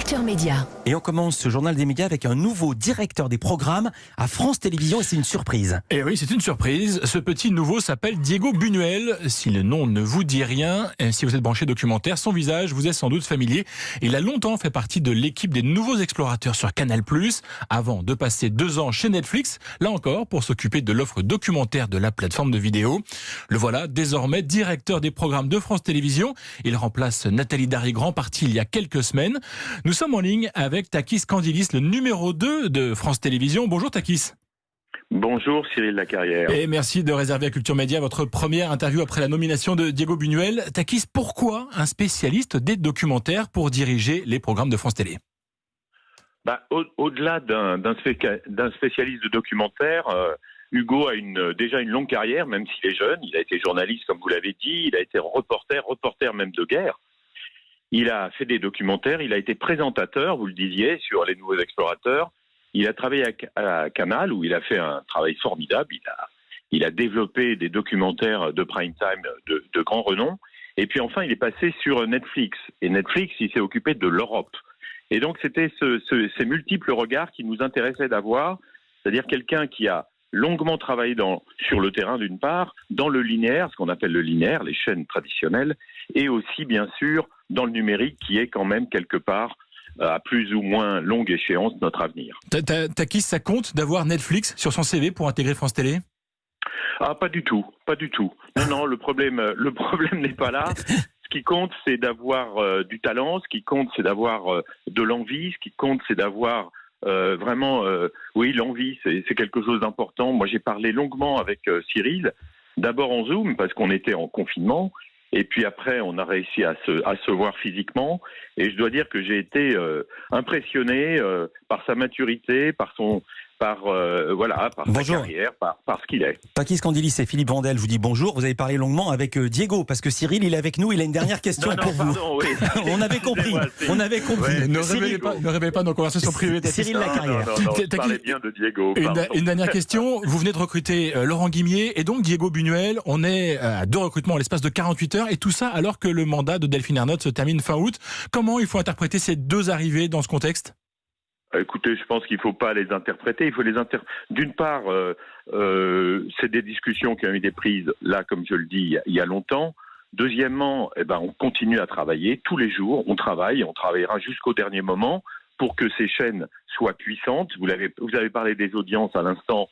Culture Média. Et on commence ce journal des médias avec un nouveau directeur des programmes à France Télévisions et c'est une surprise. Et oui, c'est une surprise. Ce petit nouveau s'appelle Diego Buñuel. Si le nom ne vous dit rien, si vous êtes branché documentaire, son visage vous est sans doute familier. Il a longtemps fait partie de l'équipe des nouveaux explorateurs sur Canal+, avant de passer 2 ans chez Netflix, là encore pour s'occuper de l'offre documentaire de la plateforme de vidéo. Le voilà désormais directeur des programmes de France Télévisions. Il remplace Nathalie Darry-Grand, partie il y a quelques semaines. Nous sommes en ligne avec Takis Candilis, le numéro 2 de France Télévisions. Bonjour Takis. Bonjour Cyril Lacarrière. Et merci de réserver à Culture Média votre première interview après la nomination de Diego Buñuel. Takis, pourquoi un spécialiste des documentaires pour diriger les programmes de France Télé ? Au-delà d'un spécialiste de documentaire, Hugo a déjà une longue carrière, même s'il est jeune. Il a été journaliste, comme vous l'avez dit. Il a été reporter même de guerre. Il a fait des documentaires. Il a été présentateur, vous le disiez, sur Les Nouveaux Explorateurs. Il a travaillé à Canal, où il a fait un travail formidable. Il a développé des documentaires de prime time de grand renom. Et puis enfin, il est passé sur Netflix. Et Netflix, il s'est occupé de l'Europe. Et donc, c'était ces multiples regards qui nous intéressaient d'avoir, c'est-à-dire quelqu'un qui a longuement travaillé sur le terrain d'une part, dans le linéaire, ce qu'on appelle le linéaire, les chaînes traditionnelles, et aussi, bien sûr, dans le numérique, qui est quand même quelque part, à plus ou moins longue échéance, notre avenir. Takis, ça compte d'avoir Netflix sur son CV pour intégrer France Télé ? Ah, pas du tout. Non, le problème n'est pas là. Ce qui compte, c'est d'avoir du talent. Ce qui compte, c'est d'avoir de l'envie. Ce qui compte, c'est d'avoir vraiment, l'envie. C'est quelque chose d'important. Moi, j'ai parlé longuement avec Cyril. D'abord en Zoom, parce qu'on était en confinement. Et puis après, on a réussi à se voir physiquement. Et je dois dire que j'ai été impressionné par sa maturité, par sa carrière, par ce qu'il est. Takis Candilis et Philippe Vandel, je vous dis bonjour. Vous avez parlé longuement avec Diego, parce que Cyril, il est avec nous. Il a une dernière question pour vous. Oui. On avait compris. Ouais, ne révélez pas nos conversations privées. Cyril Lacarrière. Non, je parlais bien de Diego. Une dernière question. Vous venez de recruter Laurent Guimier et donc Diego Buñuel. On est à 2 recrutements à l'espace de 48 heures et tout ça alors que le mandat de Delphine Ernotte se termine fin août. Comment il faut interpréter ces 2 arrivées dans ce contexte ? Écoutez, je pense qu'il ne faut pas les interpréter. Il faut D'une part, c'est des discussions qui ont été prises là, comme je le dis, il y a longtemps. Deuxièmement, on continue à travailler tous les jours. On travaillera jusqu'au dernier moment pour que ces chaînes soient puissantes. Vous avez parlé des audiences à l'instant.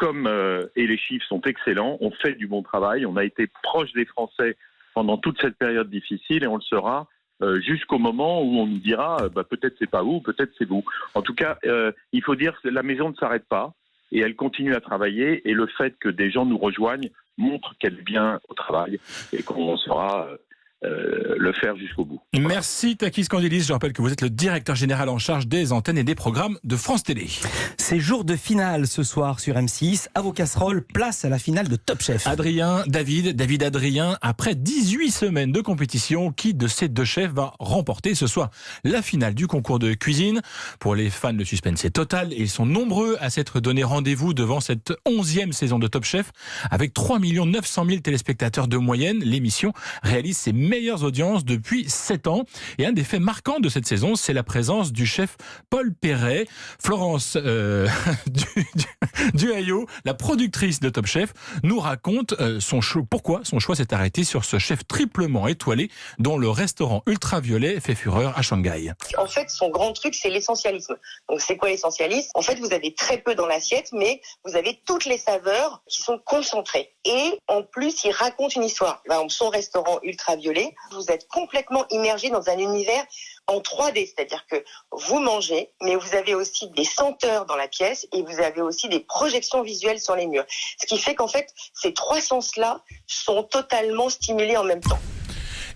Et les chiffres sont excellents. On fait du bon travail. On a été proche des Français pendant toute cette période difficile et on le sera jusqu'au moment où on nous dira peut-être c'est pas vous, peut-être c'est vous. En tout cas, il faut dire que la maison ne s'arrête pas et elle continue à travailler et le fait que des gens nous rejoignent montre qu'elle est bien au travail et qu'on saura le faire jusqu'au bout. Merci Takis Candilis. Je rappelle que vous êtes le directeur général en charge des antennes et des programmes de France Télé. C'est jour de finale ce soir sur M6. À vos casseroles, place à la finale de Top Chef. David Adrien, après 18 semaines de compétition, qui de ces 2 chefs va remporter ce soir la finale du concours de cuisine? Pour les fans, le suspense est total et ils sont nombreux à s'être donné rendez-vous devant cette 11e saison de Top Chef. Avec 3 900 000 téléspectateurs de moyenne, l'émission réalise ses meilleures audiences depuis 7 ans. Et un des faits marquants de cette saison, c'est la présence du chef Paul Perret. Florence Duhaillot, la productrice de Top Chef, nous raconte pourquoi son choix s'est arrêté sur ce chef triplement étoilé dont le restaurant Ultraviolet fait fureur à Shanghai. En fait, son grand truc, c'est l'essentialisme. Donc, c'est quoi l'essentialisme ? En fait, vous avez très peu dans l'assiette, mais vous avez toutes les saveurs qui sont concentrées. Et en plus, il raconte une histoire. Par exemple, son restaurant Ultraviolet, vous êtes complètement immergé dans un univers en 3D, c'est-à-dire que vous mangez, mais vous avez aussi des senteurs dans la pièce et vous avez aussi des projections visuelles sur les murs. Ce qui fait qu'en fait, ces 3 sens-là sont totalement stimulés en même temps.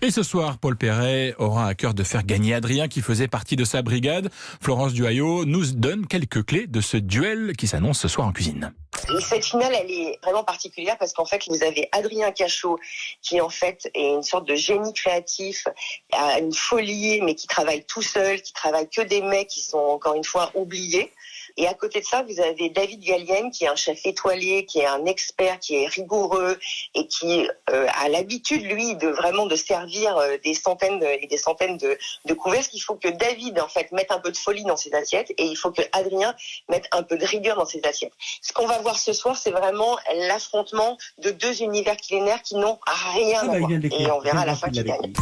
Et ce soir, Paul Perret aura à cœur de faire gagner Adrien qui faisait partie de sa brigade. Florence Duhaillot nous donne quelques clés de ce duel qui s'annonce ce soir en cuisine. Cette finale, elle est vraiment particulière parce qu'en fait, vous avez Adrien Cachot qui, en fait, est une sorte de génie créatif, a une folie, mais qui travaille tout seul, qui travaille que des mecs qui sont, encore une fois, oubliés. Et à côté de ça, vous avez David Gallienne, qui est un chef étoilé, qui est un expert, qui est rigoureux et qui a l'habitude, lui, de servir des centaines et des centaines de couverts. Il faut que David, en fait, mette un peu de folie dans ses assiettes et il faut que Adrien mette un peu de rigueur dans ses assiettes. Ce qu'on va voir ce soir, c'est vraiment l'affrontement de deux univers culinaires qui n'ont rien à voir. Et on verra à la fin qui gagne.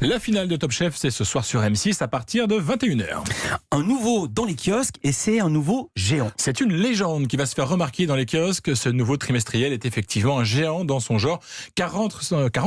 La finale de Top Chef, c'est ce soir sur M6 à partir de 21h. Un nouveau dans les kiosques et c'est un nouveau géant. C'est une légende qui va se faire remarquer dans les kiosques. Ce nouveau trimestriel est effectivement un géant dans son genre, 40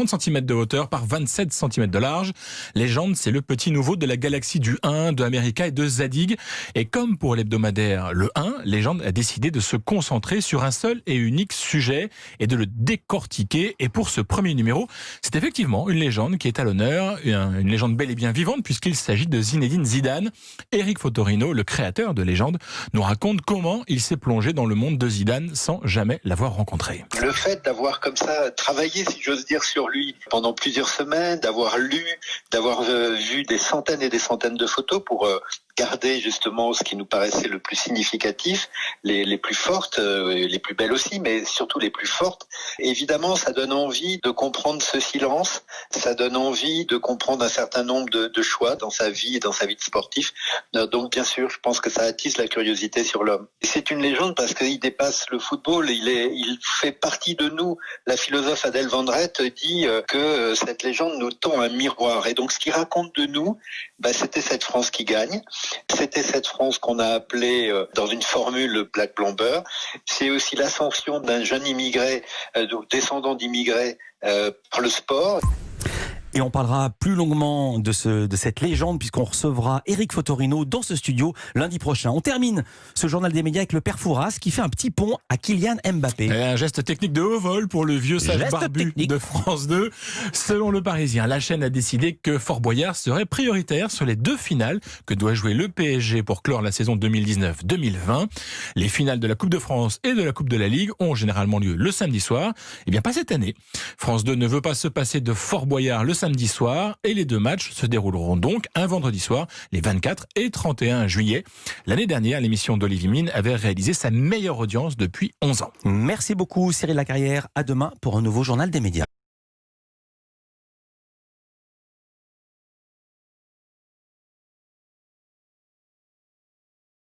cm de hauteur par 27 cm de large. Légende, c'est le petit nouveau de la galaxie du 1, de America et de Zadig. Et comme pour l'hebdomadaire Le 1, Légende a décidé de se concentrer sur un seul et unique sujet et de le décortiquer. Et pour ce premier numéro, c'est effectivement une légende qui est à l'honneur, une légende bel et bien vivante puisqu'il s'agit de Zinedine Zidane. Eric Fotorino, le créateur de Légende, nous raconte comment il s'est plongé dans le monde de Zidane sans jamais l'avoir rencontré. Le fait d'avoir comme ça travaillé, si j'ose dire, sur lui pendant plusieurs semaines, d'avoir lu, d'avoir vu des centaines et des centaines de photos pour garder justement ce qui nous paraissait le plus significatif, les plus fortes, les plus belles aussi, mais surtout les plus fortes. Évidemment, ça donne envie de comprendre ce silence, ça donne envie de comprendre un certain nombre de choix dans sa vie et dans sa vie de sportif. Donc bien sûr, je pense que ça attise la curiosité sur l'homme. Et c'est une légende parce qu'il dépasse le football, il fait partie de nous. La philosophe Adèle Vendrette dit que cette légende nous tend un miroir. Et donc ce qu'il raconte de nous, c'était cette France qui gagne. C'était cette France qu'on a appelée dans une formule Black Blomber. C'est aussi l'ascension d'un jeune immigré, descendant d'immigrés par le sport. Et on parlera plus longuement de cette légende puisqu'on recevra Eric Fotorino dans ce studio lundi prochain. On termine ce journal des médias avec le père Fouras qui fait un petit pont à Kylian Mbappé. Et un geste technique de haut vol pour le vieux sage barbu de France 2. Selon le Parisien, la chaîne a décidé que Fort Boyard serait prioritaire sur les deux finales que doit jouer le PSG pour clore la saison 2019-2020. Les finales de la Coupe de France et de la Coupe de la Ligue ont généralement lieu le samedi soir. Eh bien, pas cette année. France 2 ne veut pas se passer de Fort Boyard le samedi soir et les deux matchs se dérouleront donc un vendredi soir, les 24 et 31 juillet. L'année dernière, l'émission d'Olivier Mine avait réalisé sa meilleure audience depuis 11 ans. Merci beaucoup Cyril Lacarrière. À demain pour un nouveau journal des médias.